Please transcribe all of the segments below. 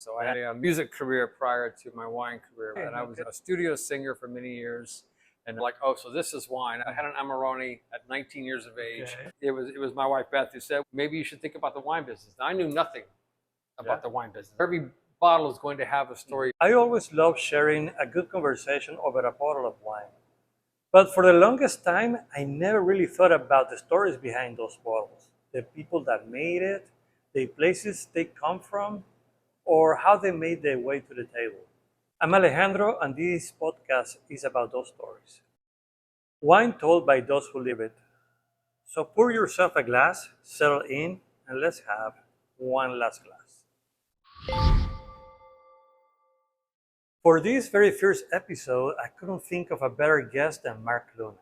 So I had a music career prior to my wine career, and I was a studio singer for many years. And like, oh, so this is wine. I had an Amarone at 19 years of age. Okay. It was my wife Beth who said maybe you should think about the wine business. And I knew nothing about the wine business. Every bottle is going to have a story. I always love sharing a good conversation over a bottle of wine. But for the longest time, I never really thought about the stories behind those bottles, the people that made it, the places they come from, or how they made their way to the table. I'm Alejandro, and this podcast is about those stories. Wine told by those who live it. So pour yourself a glass, settle in, and let's have one last glass. For this very first episode, I couldn't think of a better guest than Mark Luna.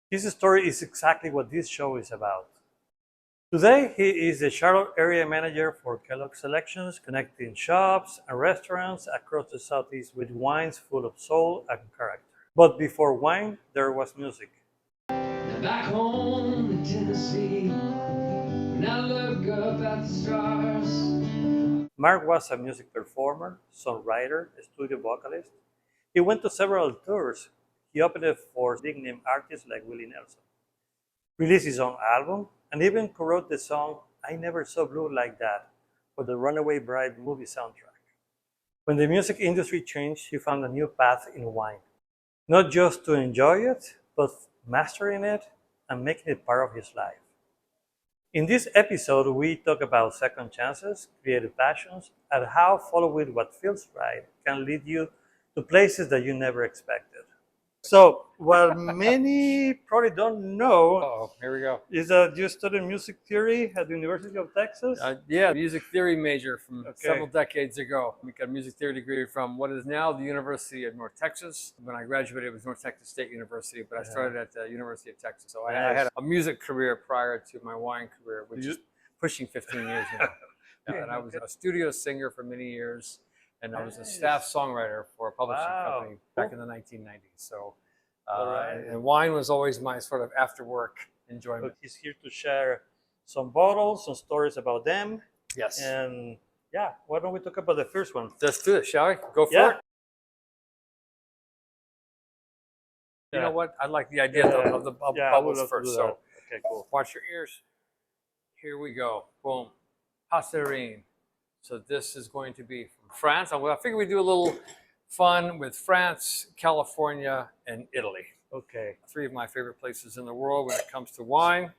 His story is exactly what this show is about. Today, he is the Charlotte area manager for Kellogg Selections, connecting shops and restaurants across the Southeast with wines full of soul and character. But before wine, there was music. Now back home in Tennessee, when I look up at the stars. Mark was a music performer, songwriter, studio vocalist. He went to several tours. He opened for big name artists like Willie Nelson, released his own album, and even co-wrote the song I Never Saw Blue Like That for the Runaway Bride movie soundtrack. When the music industry changed, he found a new path in wine. Not just to enjoy it, but mastering it and making it part of his life. In this episode, we talk about second chances, creative passions, and how following what feels right can lead you to places that you never expected. So, what many probably don't know Oh, here we go. is that you studied music theory at the University of Texas? Yeah, music theory major from Okay. several decades ago. We got a music theory degree from what is now the University of North Texas. When I graduated, it was North Texas State University, but I started at the University of Texas. So I had a music career prior to my wine career, which is pushing 15 years now. And I was a studio singer for many years, and I was a staff songwriter for a publishing company back in the 1990s. So, and wine was always my sort of after work enjoyment. But he's here to share some bottles, some stories about them. Yes. And yeah, why don't we talk about the first one? Let's do it, shall we? Go for it. You know what? I like the idea of the bubbles first. So, okay, cool. Watch your ears. Here we go. Boom. Passerine. So this is going to be from France. I figure we do a little fun with France, California, and Italy. Okay. Three of my favorite places in the world when it comes to wine.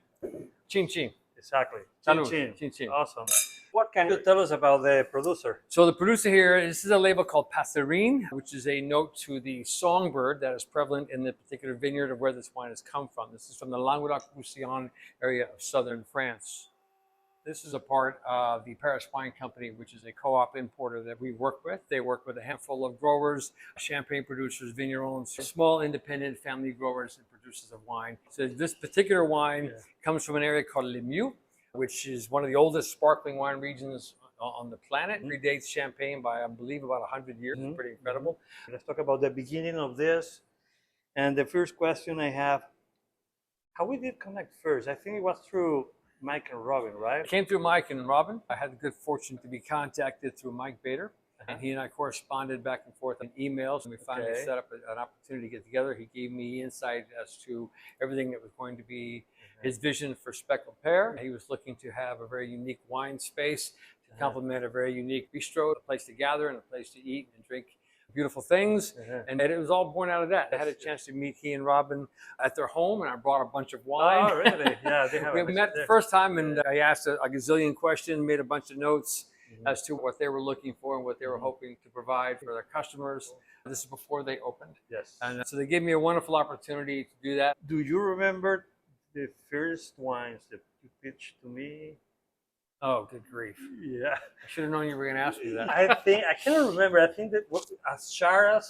Chin chin. Exactly. Salud. Chin. Chin chin. Awesome. What can you tell us about the producer? So the producer here, this is a label called Passerine, which is a note to the songbird that is prevalent in the particular vineyard of where this wine has come from. This is from the Languedoc-Roussillon area of southern France. This is a part of the Paris Wine Company, which is a co-op importer that we work with. They work with a handful of growers, champagne producers, vignerons, small independent family growers and producers of wine. So this particular wine comes from an area called Lisieux, which is one of the oldest sparkling wine regions on the planet. It predates Champagne by, I believe, about 100 years. It's pretty incredible. Let's talk about the beginning of this. And the first question I have, how we did connect first? I think it was through Mike and Robin, right? It came through Mike and Robin. I had the good fortune to be contacted through Mike Bader. And he and I corresponded back and forth in emails, and we finally set up an opportunity to get together. He gave me insight as to everything that was going to be his vision for Speckled Pear. He was looking to have a very unique wine space to complement a very unique bistro, a place to gather and a place to eat and drink beautiful things. And it was all born out of that. I had a chance to meet he and Robin at their home, and I brought a bunch of wine. Oh, really? Yeah. We met the first time, and I asked a gazillion questions, made a bunch of notes as to what they were looking for and what they were hoping to provide for their customers. This is before they opened. Yes. And so they gave me a wonderful opportunity to do that. Do you remember the first wines that you pitched to me? Oh, good grief. Yeah. I should have known you were going to ask me that. I can't remember. I think that was Asharas.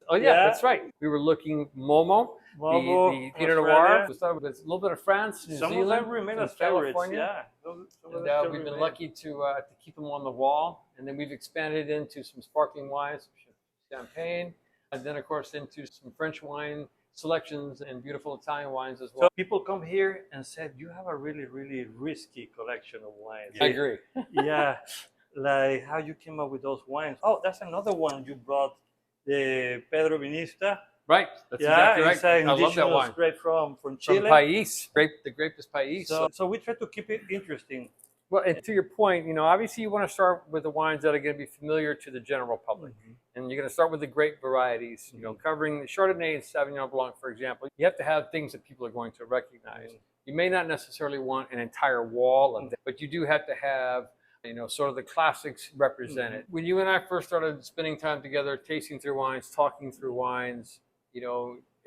Oh, yeah, that's right. We were looking Momo, the Pinot Noir. We started with a little bit of France, New Some Zealand, of them remain some as favorites. California. Yeah. And we've been lucky to keep them on the wall. And then we've expanded into some sparkling wines, champagne, and then, of course, into some French wine selections and beautiful Italian wines as well. So people come here and said, you have a really, really risky collection of wines. I agree. Yeah. like how you came up with those wines. Oh, that's another one you brought, the Pedro Vinista. Right. That's Yeah, exactly right. it's an I love that indigenous wine. grape from From Chile. País. The grape is País. So we try to keep it interesting. Well, and to your point, obviously you want to start with the wines that are going to be familiar to the general public. And you're going to start with the grape varieties, covering the Chardonnay and Sauvignon Blanc, for example. You have to have things that people are going to recognize. You may not necessarily want an entire wall of them, but you do have to have, sort of the classics represented. When you and I first started spending time together, tasting through wines, talking through wines,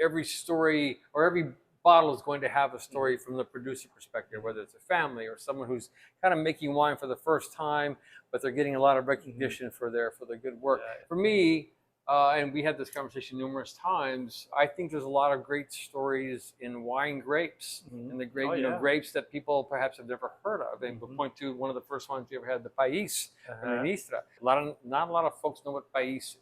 every story or every bottle is going to have a story from the producer perspective, whether it's a family or someone who's kind of making wine for the first time, but they're getting a lot of recognition for their good work. For me, and we had this conversation numerous times, I think there's a lot of great stories in wine grapes and the great grapes that people perhaps have never heard of. And we'll point to one of the first ones we ever had, the País and Ministra. Not a lot of folks know what País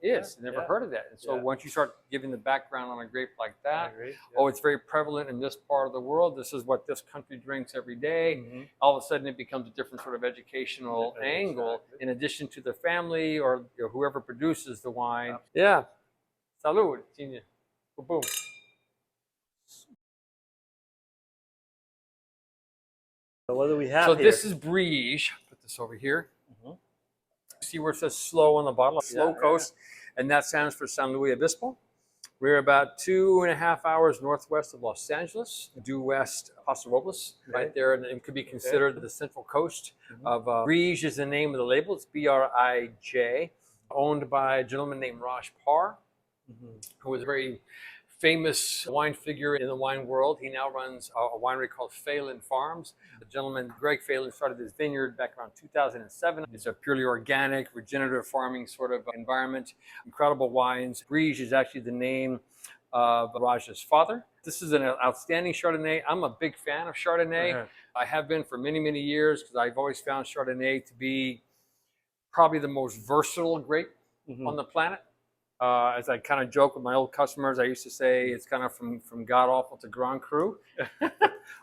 is. Never heard of that. And so once you start giving the background on a grape like that, it's very prevalent in this part of the world. This is what this country drinks every day. All of a sudden it becomes a different sort of educational angle in addition to the family or whoever produces the wine. Yeah. Salud. Boom. So what do we have So here? this is Briege. Put this over here. See where it says slow on the bottle, slow coast, and that stands for San Luis Obispo. We're about 2.5 hours northwest of Los Angeles, due west Paso Robles, right there, and it could be considered the central coast of Briege is the name of the label. It's B-R-I-J, owned by a gentleman named Raj Parr, who was a very famous wine figure in the wine world. He now runs a winery called Phelan Farms. The gentleman, Greg Phelan, started this vineyard back around 2007. It's a purely organic, regenerative farming sort of environment. Incredible wines. Briege is actually the name of Raj's father. This is an outstanding Chardonnay. I'm a big fan of Chardonnay. I have been for many, many years because I've always found Chardonnay to be probably the most versatile grape on the planet. As I kind of joke with my old customers, I used to say it's kind of from god awful to Grand Cru,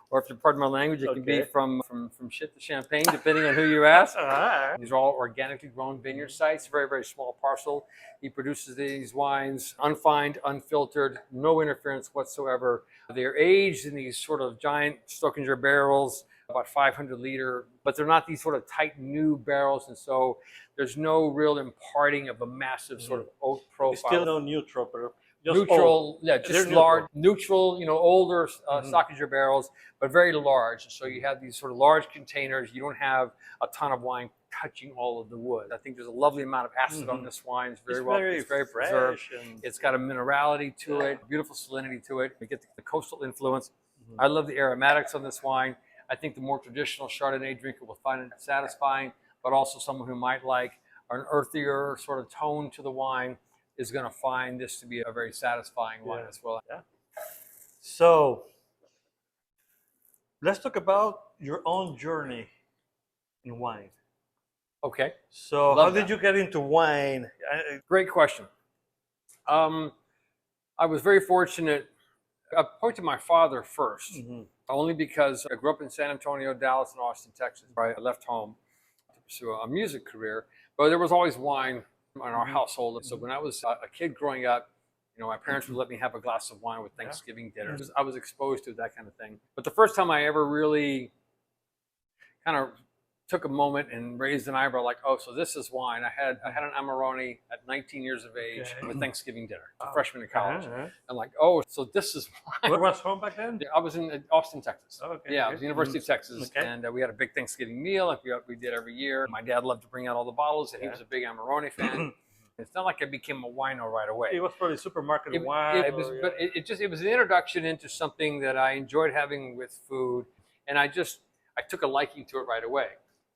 or if you pardon my language, it can be from shit to champagne, depending on who you ask. These are all organically grown vineyard sites, very, very small parcel. He produces these wines unfined, unfiltered, no interference whatsoever. They're aged in these sort of giant Stockinger barrels, about 500 liter, but they're not these sort of tight new barrels, and so there's no real imparting of a massive sort of oak profile. It's still no neutral, but just neutral, old. just large, neutral, older Stockinger barrels, but very large. So you have these sort of large containers. You don't have a ton of wine touching all of the wood. I think there's a lovely amount of acid on this wine. It's very preserved. It's got a minerality to it, beautiful salinity to it. We get the coastal influence. I love the aromatics on this wine. I think the more traditional Chardonnay drinker will find it satisfying, but also someone who might like an earthier sort of tone to the wine is going to find this to be a very satisfying wine as well. So let's talk about your own journey in wine. Okay. So how did you get into wine? Great question. I was very fortunate. I point to my father first, only because I grew up in San Antonio, Dallas, and Austin, Texas. Right? I left home to pursue a music career, but there was always wine in our household. So when I was a kid growing up, my parents would let me have a glass of wine with Thanksgiving dinner. I was exposed to that kind of thing. But the first time I ever really kind of took a moment and raised an eyebrow, like, oh, so this is wine. I had an Amarone at 19 years of age with Thanksgiving dinner, a freshman in college. I'm like, oh, so this is wine. Where was home back then? I was in Austin, Texas. Okay. I was University of Texas, and we had a big Thanksgiving meal like we did every year. My dad loved to bring out all the bottles, and he was a big Amarone fan. It's not like I became a wino right away. It was probably supermarket wine. It was an introduction into something that I enjoyed having with food, and I took a liking to it right away.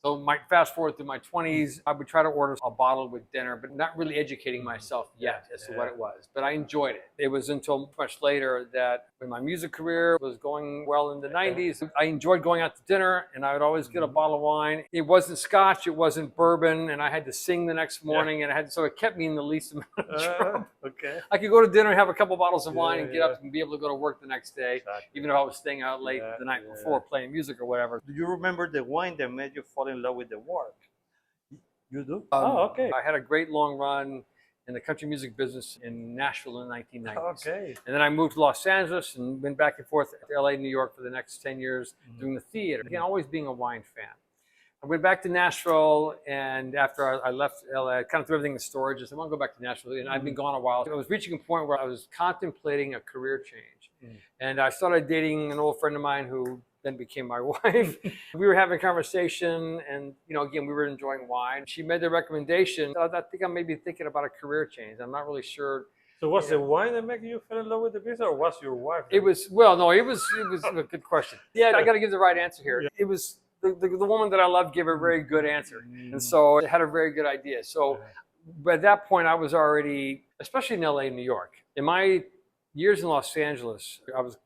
So fast forward through my 20s, I would try to order a bottle with dinner, but not really educating myself yet as to what it was. But I enjoyed it. It was until much later that when my music career was going well in the 90s, I enjoyed going out to dinner, and I would always get a bottle of wine. It wasn't scotch, it wasn't bourbon, and I had to sing the next morning, and so it kept me in the least amount of trouble. I could go to dinner and have a couple bottles of wine and get up and be able to go to work the next day, even if I was staying out late the night before playing music or whatever. Do you remember the wine that made you fall in love with the work? You do? Oh, okay. I had a great long run in the country music business in Nashville in the 1990s. Okay. And then I moved to Los Angeles and went back and forth to LA, New York for the next 10 years doing the theater, again, always being a wine fan. I went back to Nashville, and after I left LA, I kind of threw everything in storage. I said, I want to go back to Nashville, and I've been gone a while. I was reaching a point where I was contemplating a career change. And I started dating an old friend of mine who then became my wife. We were having a conversation, and again, we were enjoying wine. She made the recommendation. I think I may be thinking about a career change. I'm not really sure. So was the wine that made you fall in love with the business, or was your wife? It was a good question. Yeah, I got to give the right answer here. It was the woman that I loved gave a very good answer, and so it had a very good idea. So at that point, I was already, especially in LA and New York. In my years in Los Angeles, I was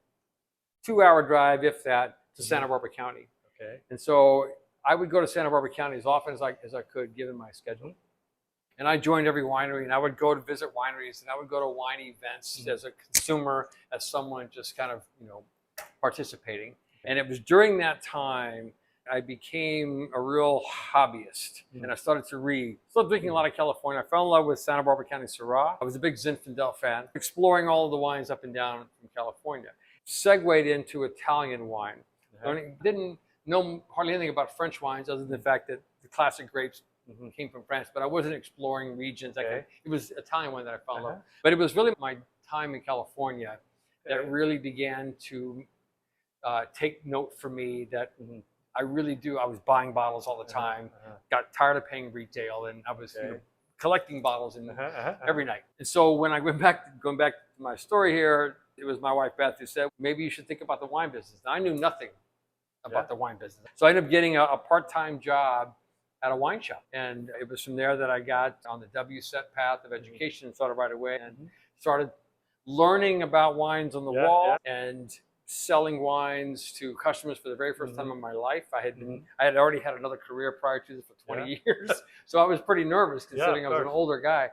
2-hour drive, if that, to Santa Barbara County. Okay. And so I would go to Santa Barbara County as often as I could, given my schedule. And I joined every winery, and I would go to visit wineries, and I would go to wine events as a consumer, as someone just kind of, participating. And it was during that time I became a real hobbyist, and I started to read. Started drinking a lot of California. I fell in love with Santa Barbara County Syrah. I was a big Zinfandel fan, exploring all of the wines up and down from California. Segued into Italian wine. Didn't know hardly anything about French wines other than the fact that the classic grapes came from France, but I wasn't exploring regions. It was Italian wine that I fell in love. But it was really my time in California that really began to take note for me that I really do. I was buying bottles all the time, got tired of paying retail, and I was collecting bottles every night. And so when I going back to my story here, it was my wife Beth who said, maybe you should think about the wine business. And I knew nothing about the wine business. So I ended up getting a part-time job at a wine shop. And it was from there that I got on the WSET path of education and started right away and started learning about wines on the wall and selling wines to customers for the very first time in my life. I had already had another career prior to this for 20 years. So I was pretty nervous considering I was an older guy.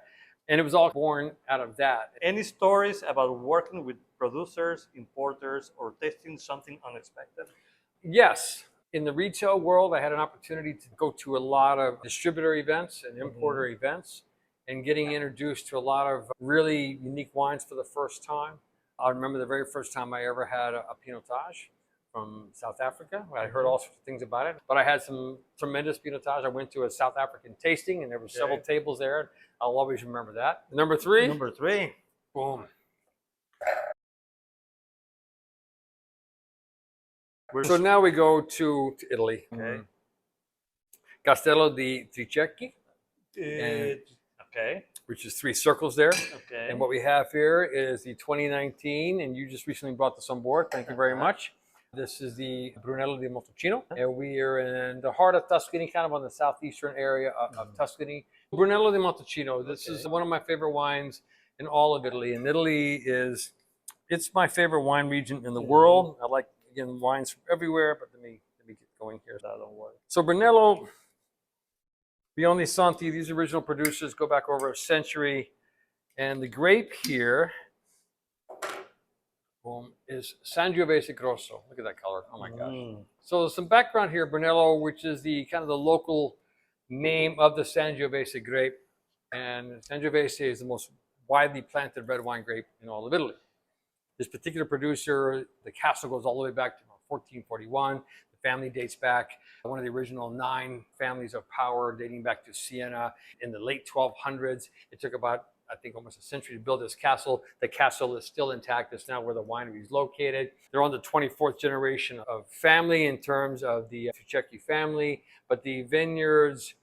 And it was all born out of that. Any stories about working with producers, importers, or tasting something unexpected? Yes. In the retail world, I had an opportunity to go to a lot of distributor events and importer events and getting introduced to a lot of really unique wines for the first time. I remember the very first time I ever had a Pinotage from South Africa. I heard all sorts of things about it, but I had some tremendous Pinotage. I went to a South African tasting, and there were several tables there. I'll always remember that. Number three. Boom. So now we go to Italy. Castello di Tricecchi. Which is 3 circles there. And what we have here is the 2019, and you just recently brought this on board. Thank you very much. This is the Brunello di Montalcino, and we are in the heart of Tuscany, kind of on the southeastern area of Tuscany. Brunello di Montalcino, this is one of my favorite wines in all of Italy. And Italy it's my favorite wine region in the world. I like, again, wines from everywhere, but let me get going here. Don't worry. So Brunello, Biondi Santi, these original producers go back over a century. And the grape here is Sangiovese Grosso. Look at that color. Oh my gosh. So some background here, Brunello, which is the kind of the local name of the Sangiovese grape. And Sangiovese is the most widely planted red wine grape in all of Italy. This particular producer, the castle goes all the way back to 1441. The family dates back, one of the original 9 families of power dating back to Siena in the late 1200s. It took about, I think, almost a century to build this castle. The castle is still intact. It's now where the winery is located. They're on the 24th generation of family in terms of the Tricecchi family, but the vineyards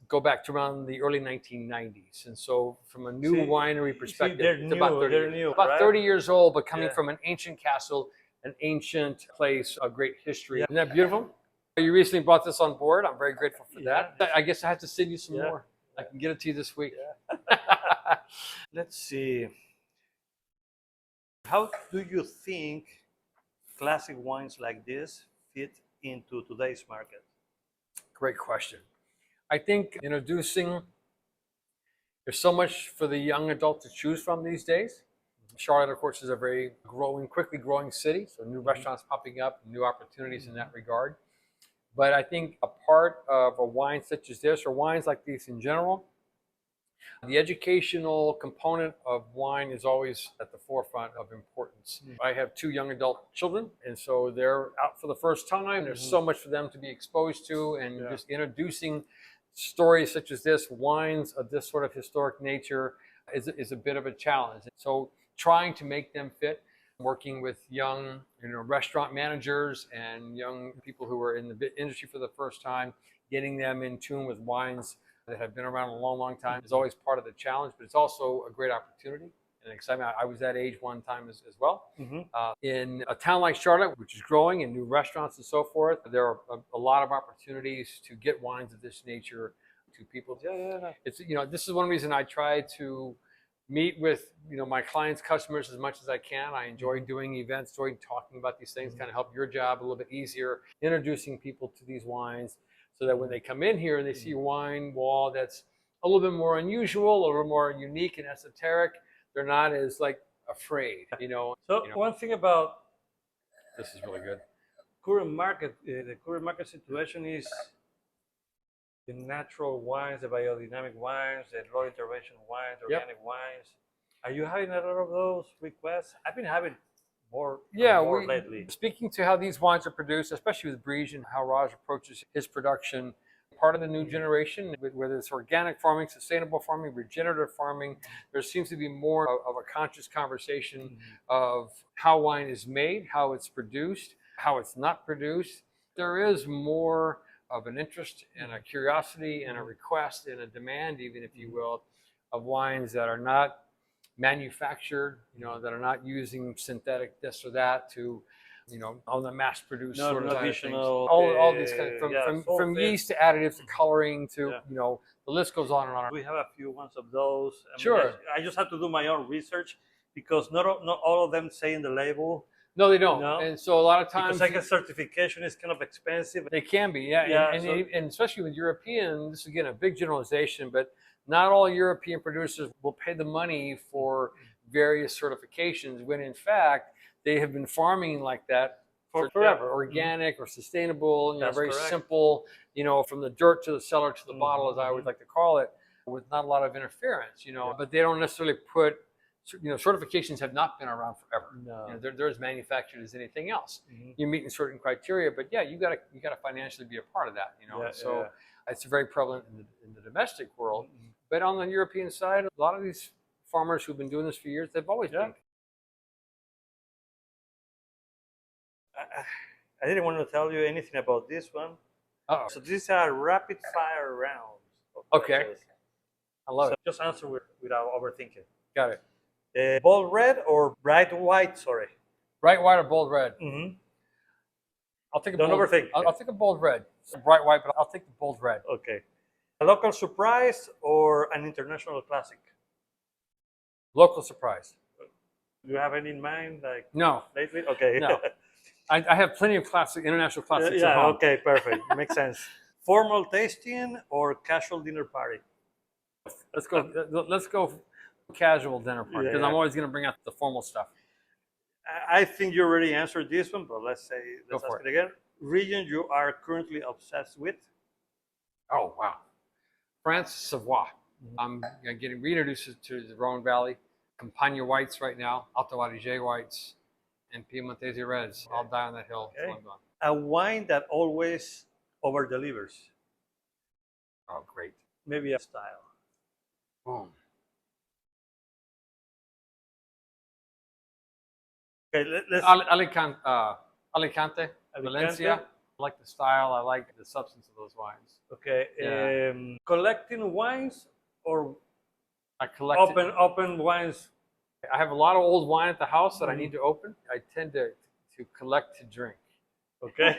go back to around the early 1990s. And so from a new winery perspective, it's about 30 years old, but coming from an ancient castle, an ancient place of great history. Isn't that beautiful? You recently brought this on board. I'm very grateful for that. I guess I have to send you some more. I can get it to you this week. Let's see. How do you think classic wines like this fit into today's market? Great question. I think introducing, there's so much for the young adult to choose from these days. Charlotte, of course, is a very quickly growing city. So new restaurants popping up, new opportunities in that regard. But I think a part of a wine such as this, or wines like these in general, the educational component of wine is always at the forefront of importance. I have 2 young adult children, and so they're out for the first time. There's so much for them to be exposed to, and just introducing stories such as this, wines of this sort of historic nature, is a bit of a challenge. So trying to make them fit, working with young restaurant managers and young people who are in the industry for the first time, getting them in tune with wines that have been around a long, long time is always part of the challenge, but it's also a great opportunity and excitement. I was that age one time as well. In a town like Charlotte, which is growing, and new restaurants and so forth, there are a lot of opportunities to get wines of this nature to people. It's this is one reason I try to meet with my clients, customers as much as I can. I enjoy doing events, enjoy talking about these things, kind of help your job a little bit easier, introducing people to these wines, so that when they come in here and they see a wine wall that's a little bit more unusual, a little more unique and esoteric, they're not as afraid. So one thing about This is really good. current market, the current market situation is the natural wines, the biodynamic wines, the low intervention wines, organic wines. Are you having a lot of those requests? I've been having more lately. Speaking to how these wines are produced, especially with Briege and how Raj approaches his production, part of the new generation, whether it's organic farming, sustainable farming, regenerative farming, there seems to be more of a conscious conversation of how wine is made, how it's produced, how it's not produced. There is more of an interest and a curiosity and a request and a demand, even if you will, of wines that are not manufactured, that are not using synthetic this or that to, on the mass-produced sort of things. All these kind of, from yeast to additives to coloring to, the list goes on and on. We have a few ones of those. Sure. I just have to do my own research because not all of them say in the label. No, they don't. No. And so a lot of times, because certification is kind of expensive. They can be, and especially with European, this is again a big generalization, but not all European producers will pay the money for various certifications when in fact they have been farming like that for forever, organic or sustainable, very simple, from the dirt to the cellar to the bottle, as I always like to call it, with not a lot of interference, but they don't necessarily put, certifications have not been around forever. No. They're as manufactured as anything else. You're meeting certain criteria, but you got to financially be a part of that, it's very prevalent in the domestic world. But on the European side, a lot of these farmers who've been doing this for years, they've always been. I didn't want to tell you anything about this one. So these are rapid fire rounds. Okay. I love it. Just answer without overthinking. Got it. Bold red or bright white? Sorry. Bright white or bold red? I'll take a Don't bold. overthink. I'll take a bold red. It's bright white, but I'll take the bold red. Okay. A local surprise or an international classic? Local surprise. Do you have any in mind, No. lately? Okay. No. I have plenty of international classics at home. Okay, perfect. Makes sense. Formal tasting or casual dinner party? Let's go casual dinner party, because I'm always going to bring out the formal stuff. I think you already answered this one, but let's ask for it again. Region you are currently obsessed with? Oh, wow. France, Savoie. I'm getting reintroduced to the Rhone Valley. Campagna whites right now, Alto Adige whites, and Piemontese reds. I'll die on that hill. Okay. A wine that always over delivers. Oh, great. Maybe a style. Boom. Okay, let's Alicante, Valencia. I like the style. I like the substance of those wines. Okay. Yeah. Collecting wines or I collect open wines? I have a lot of old wine at the house that I need to open. I tend to collect to drink. Okay.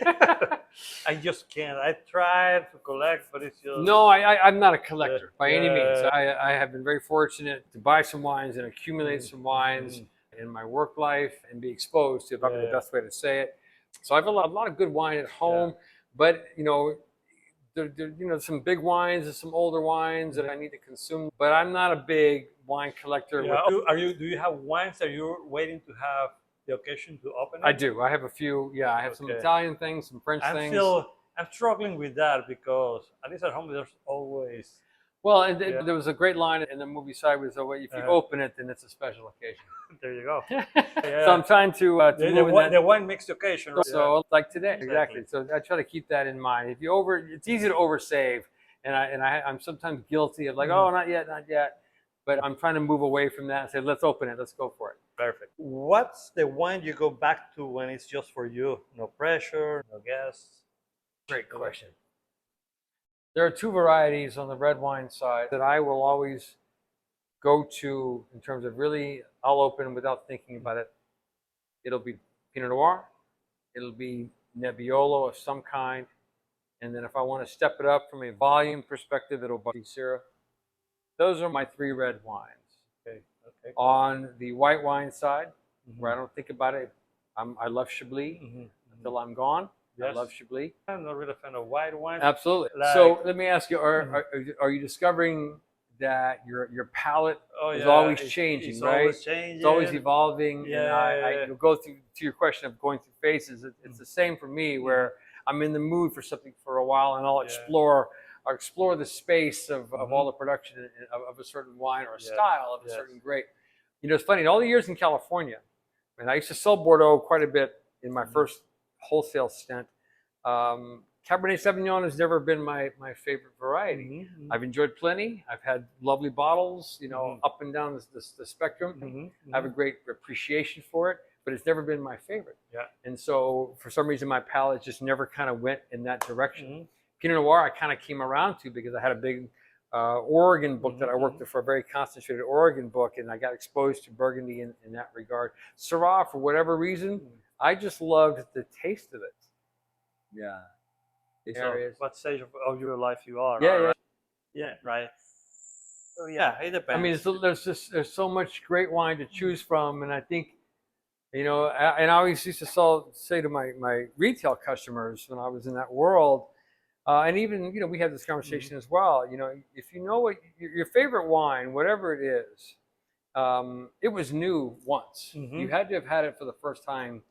I just can't. I tried to collect, but it's just... No, I'm not a collector by any means. I have been very fortunate to buy some wines and accumulate some wines in my work life and be exposed to, probably the best way to say it. So I have a lot of good wine at home, but there's some big wines and some older wines that I need to consume. But I'm not a big wine collector. Yeah. Do you have wines that you're waiting to have the occasion to open? I do. I have a few. Yeah, I have some Italian things, some French things. I'm struggling with that because at least at home there's always Well, and Yeah. there was a great line in the movie Sideways. So if you Uh-huh. open it, then it's a special occasion. there you go. So I'm trying to The, move in that. the wine makes the occasion. Right? So like today, Exactly. exactly. So I try to keep that in mind. If you it's easy to oversave, and I'm sometimes guilty of like, oh, not yet, not yet. But I'm trying to move away from that and say, let's open it, let's go for it. Perfect. What's the wine you go back to when it's just for you? No pressure, no guests. Great question. There are two varieties on the red wine side that I will always go to in terms of really, I'll open without thinking about it. It'll be Pinot Noir, it'll be Nebbiolo of some kind, and then if I want to step it up from a volume perspective, it'll be Syrah. Those are my three red wines. Okay. Okay. On the white wine side, where I don't think about it, I love Chablis until I'm gone. I Yes. love Chablis. I'm not really a fan of white wine. Absolutely. Like- So let me ask you: Are you discovering that your palate is always changing, it's right? Always changing. It's always evolving, and Yeah. you'll go through to your question of going through phases. It's the same for me, where I'm in the mood for something for a while, and I'll explore the space of all the production of a certain wine or a style of a certain grape. You know, it's funny. In all the years in California, and I used to sell Bordeaux quite a bit in my first wholesale stint. Cabernet Sauvignon has never been my favorite variety. I've enjoyed plenty. I've had lovely bottles, you know, up and down the spectrum. I have a great appreciation for it, but it's never been my favorite. Yeah. And so for some reason, my palate just never kind of went in that direction. Pinot Noir, I kind of came around to because I had a big Oregon book that I worked for, a very concentrated Oregon book, and I got exposed to Burgundy in that regard. Syrah, for whatever reason, I just loved the taste of it. Yeah. So what stage of your life you are? Yeah, right? Yeah, right. So yeah, it depends. I mean, there's so much great wine to choose from, and I think, you know, and I always used to say to my retail customers when I was in that world, and even, you know, we had this conversation as well. You know, if you know what your favorite wine, whatever it is, it was new once. You had to have had it for the first time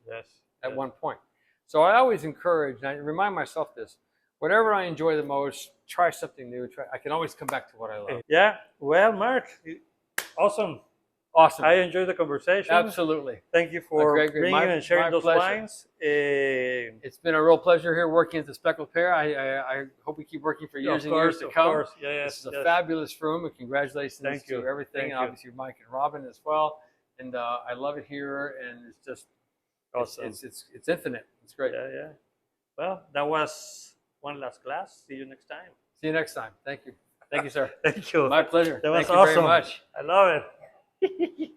at one point. So I always encourage, and I remind myself this: whatever I enjoy the most, try something new. I can always come back to what I love. Yeah. Well, Mark, awesome. Awesome. I enjoyed the conversation. Absolutely. Thank you for Great. bringing My and sharing those pleasure. wines. It's been a real pleasure here working at the Speckled Pear. I hope we keep working for years and years to come. Of course. Yeah, This is a fabulous room, and congratulations Thank to you. everything, Thank and you. obviously Mike and Robin as well. And I love it here, and it's just Awesome. It's infinite. It's great. Yeah. Well, that was one last class. See you next time. See you next time. Thank you. Thank you, sir. Thank you. My pleasure. That was Thank you awesome. very much. I love it.